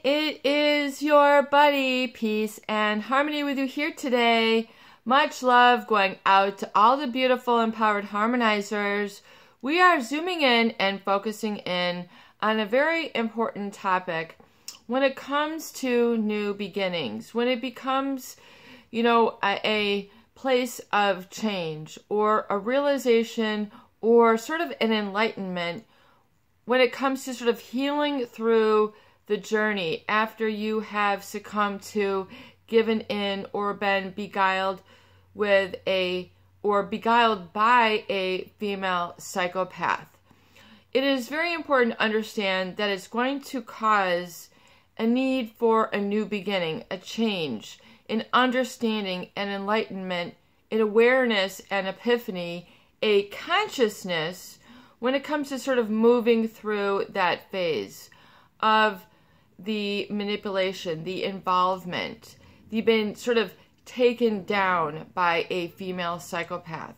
it is your buddy, Peace and Harmony with you here today. Much love going out to all the beautiful empowered harmonizers. We are zooming in and focusing in on a very important topic when it comes to new beginnings, when it becomes, a place of change or a realization or sort of an enlightenment when it comes to sort of healing through the journey after you have succumbed to, given in, or been beguiled beguiled by a female psychopath. It is very important to understand that it's going to cause a need for a new beginning, a change, an understanding, an enlightenment, an awareness, an epiphany, a consciousness when it comes to sort of moving through that phase of the manipulation, the involvement, the being sort of taken down by a female psychopath.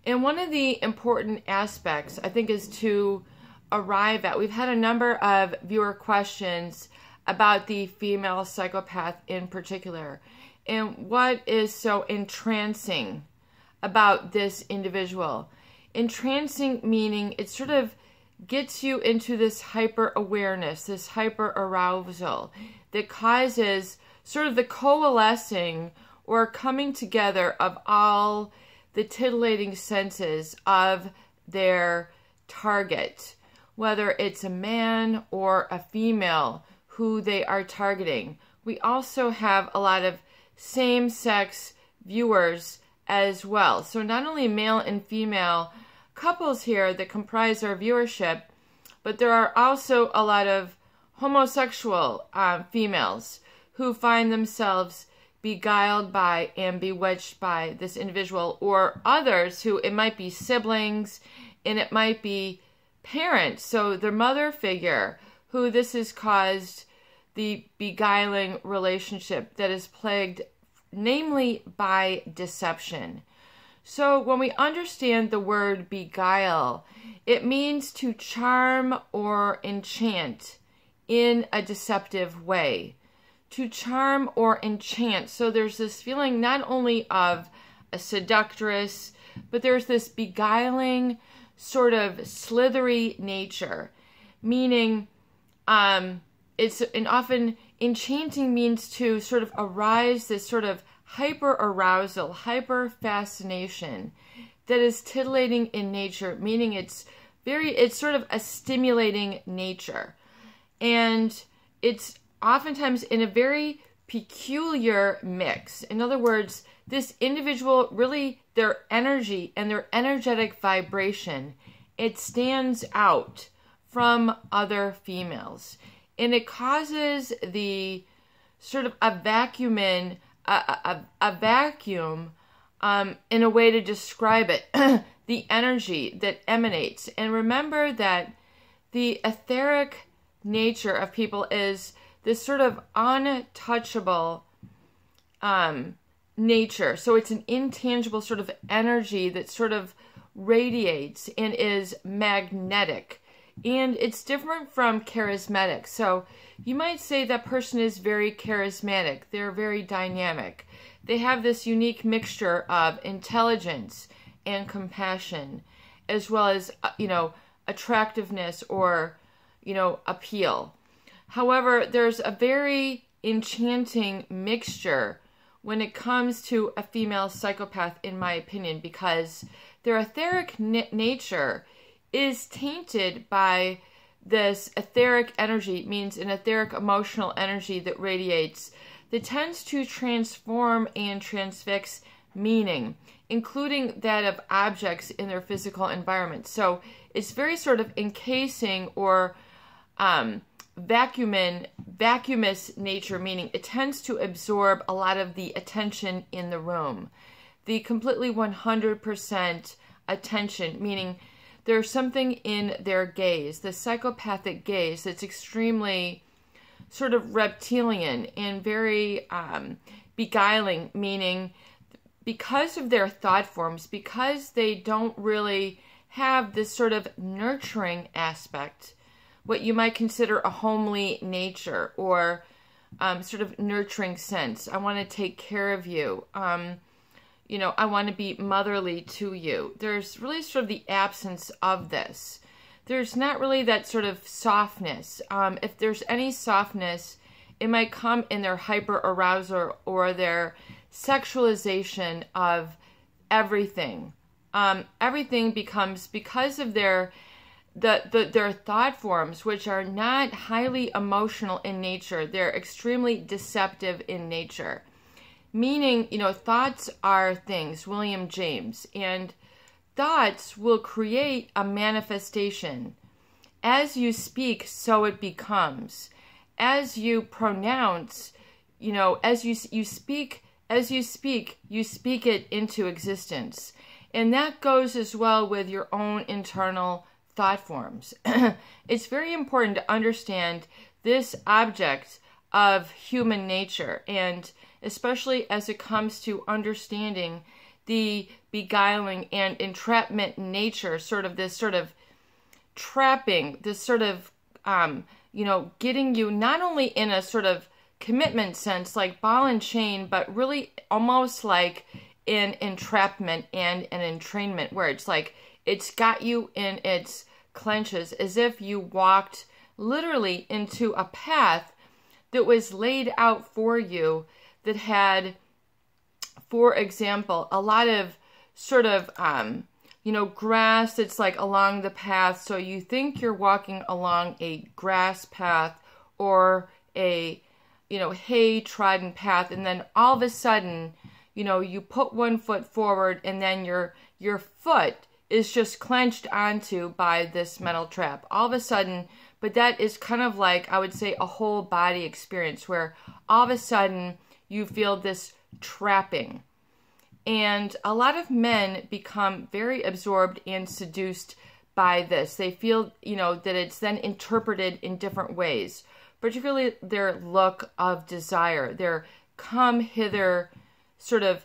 And one of the important aspects, I think, is to arrive at, we've had a number of viewer questions about the female psychopath in particular, and what is so entrancing about this individual. Entrancing meaning it sort of gets you into this hyper awareness, this hyper arousal that causes sort of the coalescing or coming together of all the titillating senses of their target, whether it's a man or a female who they are targeting. We also have a lot of same-sex viewers as well. So not only male and female couples here that comprise our viewership, but there are also a lot of homosexual females who find themselves beguiled by and bewitched by this individual, or others who, it might be siblings and it might be parents, so their mother figure, who this has caused the beguiling relationship that is plagued namely by deception. So when we understand the word beguile, it means to charm or enchant in a deceptive way. To charm or enchant. So there's this feeling not only of a seductress, but there's this beguiling, sort of slithery nature. Meaning, it's and often enchanting means to sort of arise this sort of hyper arousal, hyper fascination that is titillating in nature, meaning it's sort of a stimulating nature. And it's oftentimes in a very peculiar mix. In other words, this individual really, their energy and their energetic vibration, it stands out from other females. And it causes the sort of a vacuum in a way to describe it, the energy that emanates. And remember that the etheric nature of people is this sort of untouchable nature. So it's an intangible sort of energy that sort of radiates and is magnetic. And it's different from charismatic. So you might say that person is very charismatic. They're very dynamic. They have this unique mixture of intelligence and compassion, as well as, attractiveness or, appeal. However, there's a very enchanting mixture when it comes to a female psychopath, in my opinion, because their etheric nature is tainted by this etheric energy, means an etheric emotional energy that radiates, that tends to transform and transfix meaning, including that of objects in their physical environment. So it's very sort of encasing or vacuumous nature, meaning it tends to absorb a lot of the attention in the room. The completely 100% attention, meaning there's something in their gaze, the psychopathic gaze, that's extremely sort of reptilian and very beguiling, meaning because of their thought forms, because they don't really have this sort of nurturing aspect what you might consider a homely nature, or sort of nurturing sense. I want to take care of you. You know, I want to be motherly to you. There's really sort of the absence of this. There's not really that sort of softness. If there's any softness, it might come in their hyper-arousal or their sexualization of everything. Everything becomes, because of their thought forms, which are not highly emotional in nature, they're extremely deceptive in nature. Meaning, you know, thoughts are things, William James, and thoughts will create a manifestation. As you speak, so it becomes. As you pronounce, you know, as you speak, you speak it into existence. And that goes as well with your own internal thought forms. It's very important to understand this object of human nature, and especially as it comes to understanding the beguiling and entrapment nature, sort of this sort of trapping, this sort of, you know, getting you not only in a sort of commitment sense, like ball and chain, but really almost like in entrapment and an entrainment, where it's like it's got you in its clenches, as if you walked literally into a path that was laid out for you, that had, for example, a lot of sort of, you know, grass that's like along the path. So you think you're walking along a grass path or a, you know, hay trodden path. And then all of a sudden, you know, you put one foot forward and then your foot is just clenched onto by this metal trap. All of a sudden, but that is kind of like, I would say, a whole body experience, where all of a sudden you feel this trapping. And a lot of men become very absorbed and seduced by this. They feel, you know, that it's then interpreted in different ways, particularly their look of desire, their come hither sort of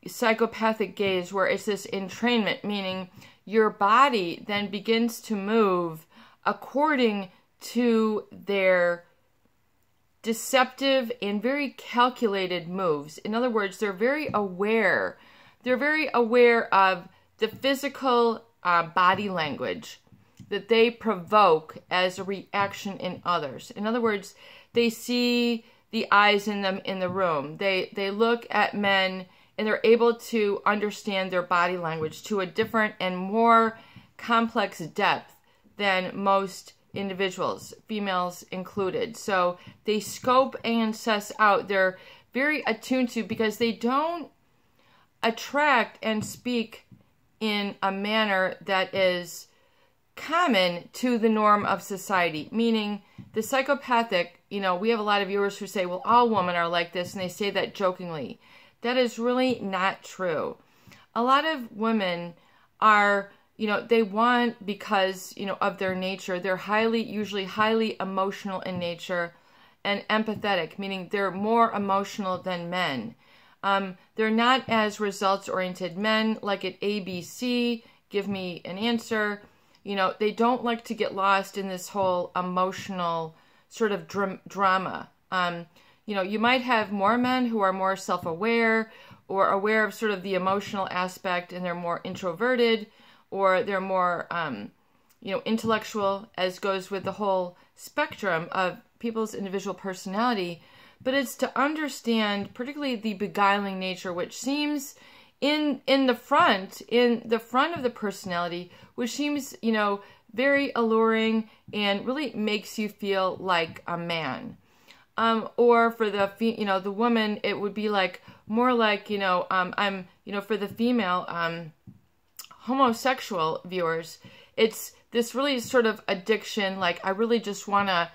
psychopathic gaze, where it's this entrainment, meaning your body then begins to move according to their deceptive and very calculated moves. In other words, they're very aware. They're very aware of the physical body language that they provoke as a reaction in others. In other words, they see the eyes in them in the room. They look at men and they're able to understand their body language to a different and more complex depth than most individuals, females included. So they scope and suss out. They're very attuned to, because they don't attract and speak in a manner that is common to the norm of society. Meaning the psychopathic, you know, we have a lot of viewers who say, well, all women are like this, and they say that jokingly. That is really not true. A lot of women are, you know, they want, because, you know, of their nature, they're usually highly emotional in nature and empathetic, meaning they're more emotional than men. They're not as results-oriented. Men like at ABC, give me an answer. You know, they don't like to get lost in this whole emotional sort of drama. You know, you might have more men who are more self-aware or aware of sort of the emotional aspect, and they're more introverted, or they're more, you know, intellectual, as goes with the whole spectrum of people's individual personality. But it's to understand particularly the beguiling nature, which seems in the front of the personality, which seems, you know, very alluring and really makes you feel like a man. Or for the, you know, the woman, it would be like more like, you know, you know, for the female, homosexual viewers, it's this really sort of addiction. Like, I really just want to,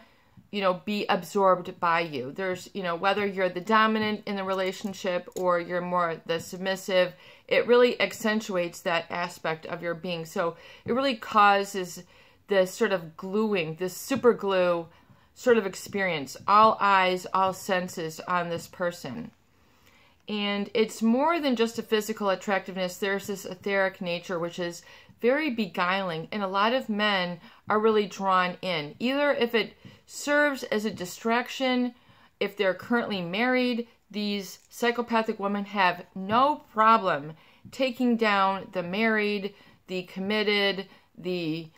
you know, be absorbed by you. There's, you know, whether you're the dominant in the relationship or you're more the submissive, it really accentuates that aspect of your being. So it really causes this sort of gluing, this super glue sort of experience, all eyes, all senses on this person. And it's more than just a physical attractiveness. There's this etheric nature, which is very beguiling. And a lot of men are really drawn in. Either if it serves as a distraction, if they're currently married, these psychopathic women have no problem taking down the married, the committed, the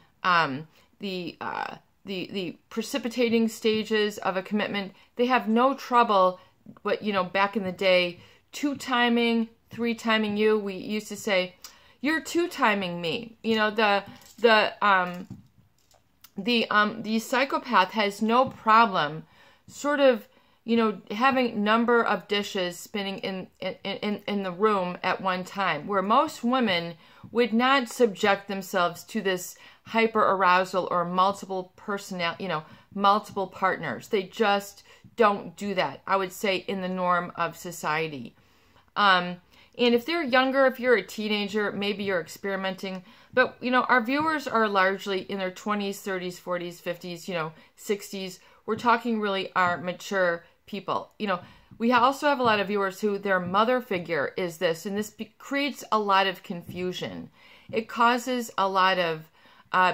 precipitating stages of a commitment. They have no trouble, but back in the day, 2-timing, 3-timing you. We used to say, "You're 2-timing me." The psychopath has no problem sort of having number of dishes spinning in the room at one time, where most women would not subject themselves to this hyper arousal or multiple multiple partners. They just don't do that, I would say, in the norm of society. And if they're younger, if you're a teenager, maybe you're experimenting. But, our viewers are largely in their 20s, 30s, 40s, 50s, 60s. We're talking really our mature people. We also have a lot of viewers who their mother figure is this, and this creates a lot of confusion. It causes a lot of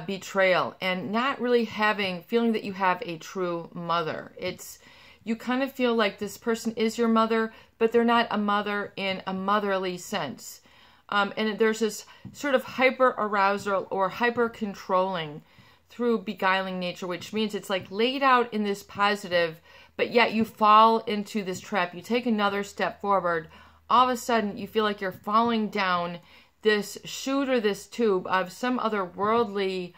betrayal and not really feeling that you have a true mother. You kind of feel like this person is your mother, but they're not a mother in a motherly sense. And there's this sort of hyper arousal or hyper controlling through beguiling nature, which means it's like laid out in this positive, but yet you fall into this trap. You take another step forward. All of a sudden, you feel like you're falling down this chute or this tube of some other worldly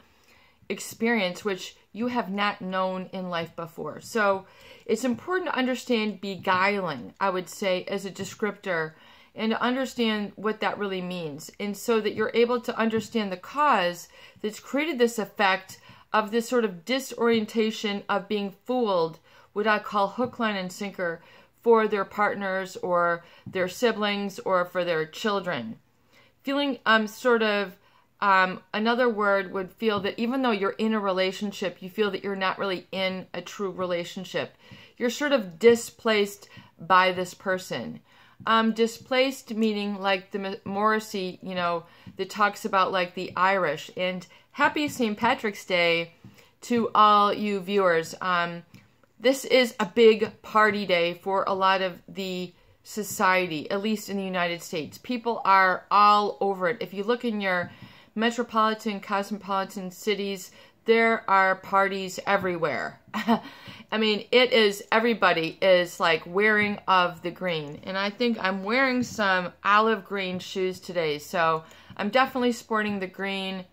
experience, which you have not known in life before. So it's important to understand beguiling, I would say, as a descriptor, and to understand what that really means. And so that you're able to understand the cause that's created this effect of this sort of disorientation of being fooled, what I call hook, line, and sinker, for their partners or their siblings or for their children. Feeling another word would feel that even though you're in a relationship, you feel that you're not really in a true relationship. You're sort of displaced by this person. Displaced meaning like the Morrissey, that talks about like the Irish. And happy St. Patrick's Day to all you viewers. This is a big party day for a lot of the society, at least in the United States. People are all over it. If you look in your metropolitan, cosmopolitan cities, there are parties everywhere. I mean, everybody is like wearing of the green. And I think I'm wearing some olive green shoes today. So I'm definitely sporting the green.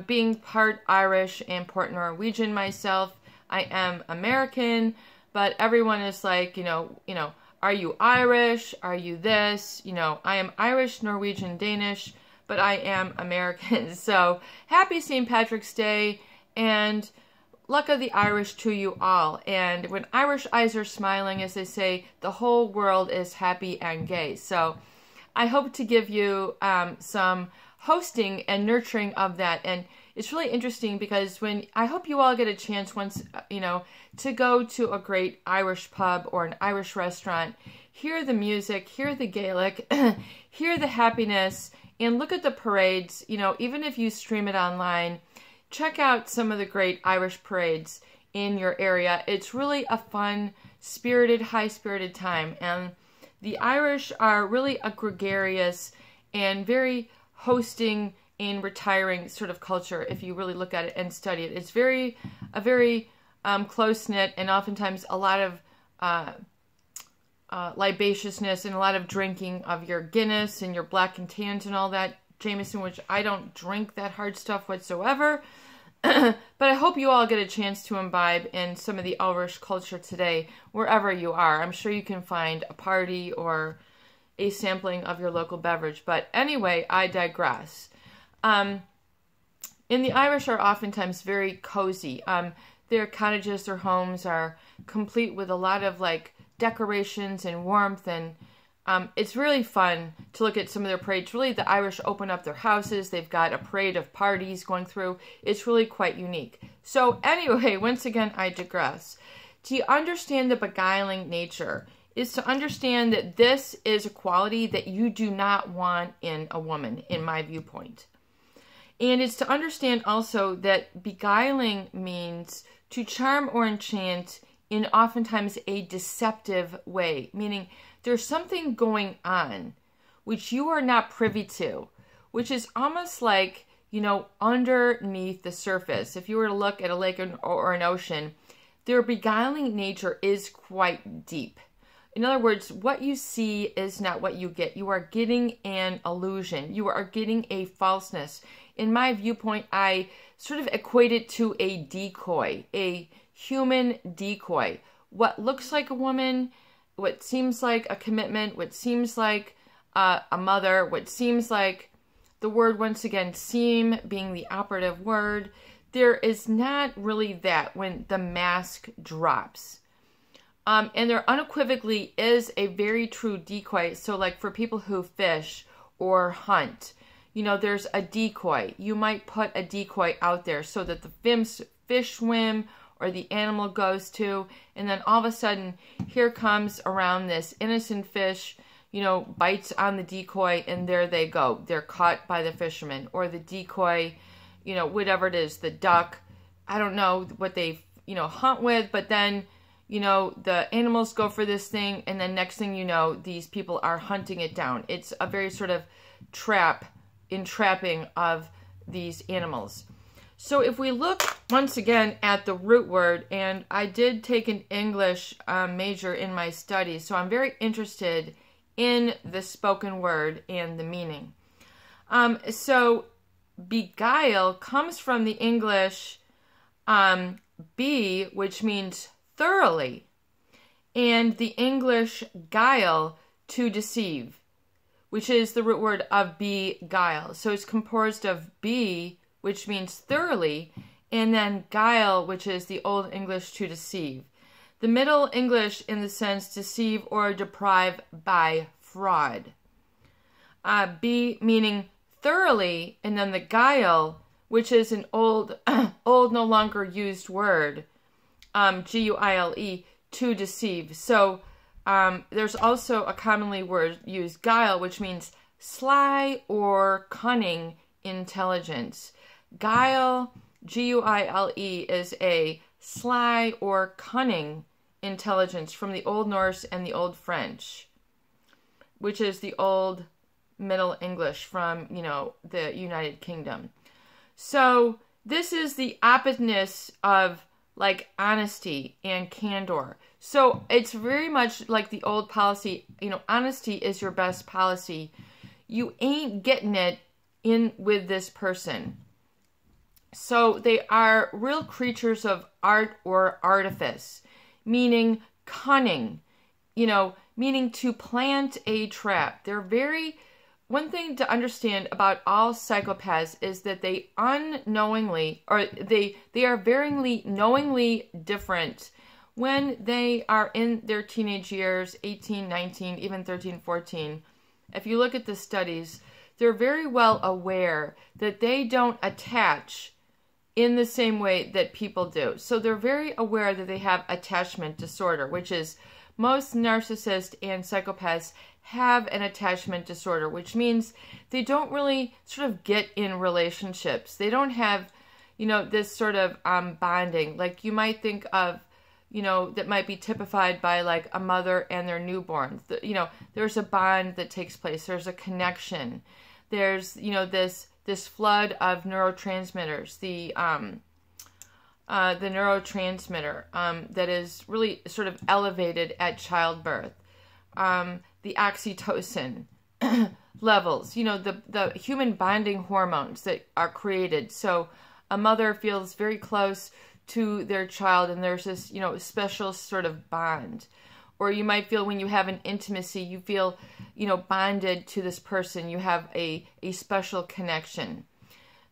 Being part Irish and part Norwegian myself, I am American, but everyone is like, are you Irish? Are you this? I am Irish, Norwegian, Danish, but I am American. So happy St. Patrick's Day, and luck of the Irish to you all. And when Irish eyes are smiling, as they say, the whole world is happy and gay. So I hope to give you some hosting and nurturing of that. And it's really interesting because I hope you all get a chance once, to go to a great Irish pub or an Irish restaurant, hear the music, hear the Gaelic, hear the happiness, and look at the parades. Even if you stream it online, check out some of the great Irish parades in your area. It's really a fun, spirited, high-spirited time. And the Irish are really a gregarious and very hosting and retiring sort of culture if you really look at it and study it. It's a very close-knit, and oftentimes a lot of libaciousness and a lot of drinking of your Guinness and your Black and Tans and all that, Jameson, which I don't drink that hard stuff whatsoever. But I hope you all get a chance to imbibe in some of the Irish culture today, wherever you are. I'm sure you can find a party or a sampling of your local beverage. But anyway, I digress. And the Irish are oftentimes very cozy. Their cottages, their homes are complete with a lot of like decorations and warmth, and it's really fun to look at some of their parades. Really, the Irish open up their houses. They've got a parade of parties going through. It's really quite unique. So anyway, once again, I digress. To understand the beguiling nature, is to understand that this is a quality that you do not want in a woman, in my viewpoint. And it's to understand also that beguiling means to charm or enchant in oftentimes a deceptive way, meaning there's something going on which you are not privy to, which is almost like, you know, underneath the surface. If you were to look at a lake or an ocean, their beguiling nature is quite deep. In other words, what you see is not what you get. You are getting an illusion. You are getting a falseness. In my viewpoint, I sort of equate it to a decoy, a human decoy. What looks like a woman, what seems like a commitment, what seems like a mother, what seems like the word, once again, seem being the operative word. There is not really that when the mask drops. And there unequivocally is a very true decoy. So like for people who fish or hunt, you know, there's a decoy. You might put a decoy out there so that the fish swim or the animal goes to, and then all of a sudden here comes around this innocent fish, you know, bites on the decoy, and there they go. They're caught by the fisherman. Or the decoy, you know, whatever it is, the duck, I don't know what they, you know, hunt with, but then, you know, the animals go for this thing, and then next thing you know, these people are hunting it down. It's a very sort of entrapping of these animals. So if we look once again at the root word, and I did take an English major in my studies, so I'm very interested in the spoken word and the meaning. So beguile comes from the English be, which means thoroughly, and the English guile, to deceive, which is the root word of beguile. So it's composed of be, which means thoroughly, and then guile, which is the Old English to deceive. The Middle English in the sense deceive or deprive by fraud. Be meaning thoroughly, and then the guile, which is an old no longer used word, Guile, to deceive. So there's also a commonly word used, guile, which means sly or cunning intelligence. Guile, Guile, is a sly or cunning intelligence from the Old Norse and the Old French, which is the Old Middle English from, you know, the United Kingdom. So this is the oppositeness of like honesty and candor. So it's very much like the old policy, you know, honesty is your best policy. You ain't getting it in with this person. So they are real creatures of art or artifice, meaning cunning, you know, meaning to plant a trap. They're very, one thing to understand about all psychopaths is that they unknowingly, or they are varyingly knowingly different when they are in their teenage years, 18, 19, even 13, 14. If you look at the studies, they're very well aware that they don't attach in the same way that people do. So they're very aware that they have attachment disorder, which is most narcissists and psychopaths have an attachment disorder, which means they don't really sort of get in relationships. They don't have, you know, this sort of bonding. Like you might think of, you know, that might be typified by like a mother and their newborn. You know, there's a bond that takes place. There's a connection. There's, you know, this flood of neurotransmitters, the neurotransmitter that is really sort of elevated at childbirth. The oxytocin levels, you know, the human bonding hormones that are created. So a mother feels very close to their child, and there's this, you know, special sort of bond. Or you might feel when you have an intimacy, you feel, you know, bonded to this person. You have a special connection.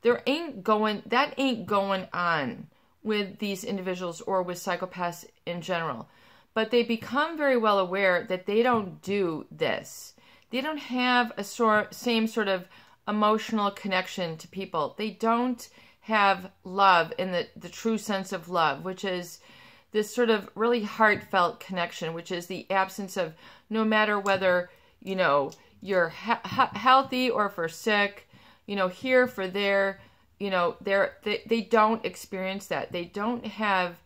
That ain't going on with these individuals or with psychopaths in general. But they become very well aware that they don't do this. They don't have a same sort of emotional connection to people. They don't have love in the true sense of love, which is this sort of really heartfelt connection, which is the absence of, no matter whether, you know, you're healthy or for sick, you know, here for there, you know, they don't experience that. They don't have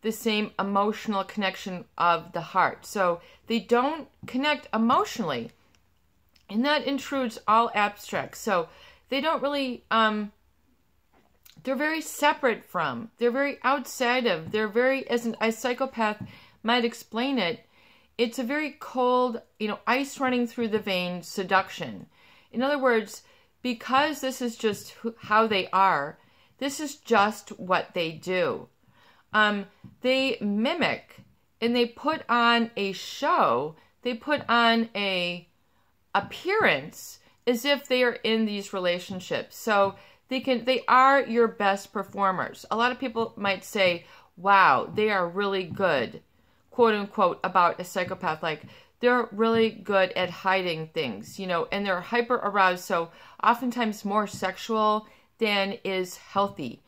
the same emotional connection of the heart. So they don't connect emotionally. And that intrudes all abstract. So they don't really, they're very separate from, they're very outside of, they're very, as a psychopath might explain it, it's a very cold, you know, ice running through the vein seduction. In other words, because this is just how they are, this is just what they do. They mimic and they put on a show, they put on a appearance as if they are in these relationships. So they are your best performers. A lot of people might say, wow, they are really good, quote unquote, about a psychopath. Like, they're really good at hiding things, you know, and they're hyper aroused. So oftentimes more sexual than is healthy.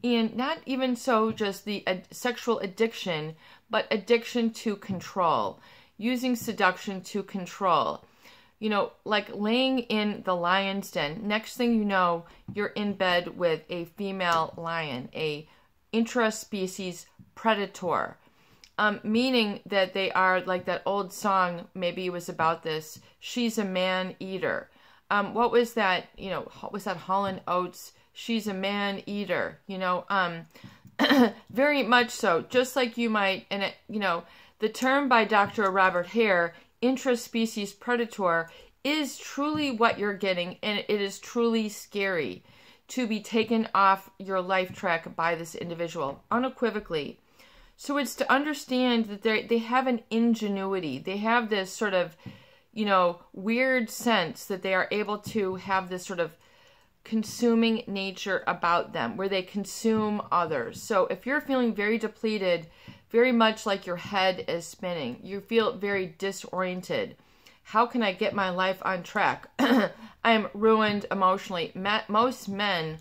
And not even so just the sexual addiction, but addiction to control, using seduction to control. You know, like laying in the lion's den. Next thing you know, you're in bed with a female lion, a intraspecies predator. Meaning that they are like that old song, maybe it was about this, she's a man eater. What was that, you know, was that Hall & Oates, she's a man eater, you know, very much so, just like you might, and it, you know, the term by Dr. Robert Hare, intraspecies predator, is truly what you're getting, and it is truly scary to be taken off your life track by this individual, unequivocally. So it's to understand that they have an ingenuity. They have this sort of, you know, weird sense that they are able to have this sort of consuming nature about them, where they consume others. So if you're feeling very depleted, very much like your head is spinning, you feel very disoriented. How can I get my life on track? I am ruined emotionally. Most men,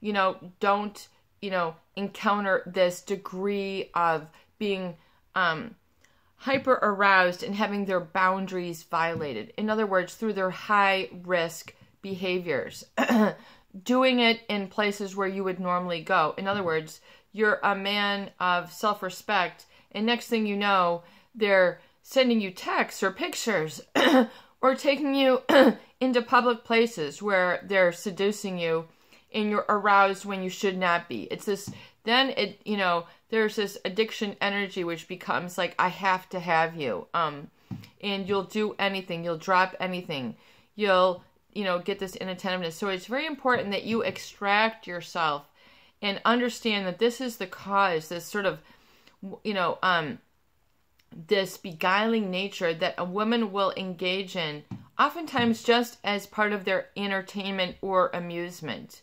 you know, don't, you know, encounter this degree of being hyper aroused and having their boundaries violated. In other words, through their high risk behaviors, doing it in places where you would normally go. In other words, you're a man of self-respect, and next thing you know, they're sending you texts or pictures or taking you into public places where they're seducing you and you're aroused when you should not be. It's this, then it, you know, there's this addiction energy which becomes like, I have to have you. And you'll do anything, you'll drop anything, you'll, you know, get this inattentiveness. So it's very important that you extract yourself and understand that this is the cause, this sort of, you know, this beguiling nature that a woman will engage in, oftentimes just as part of their entertainment or amusement.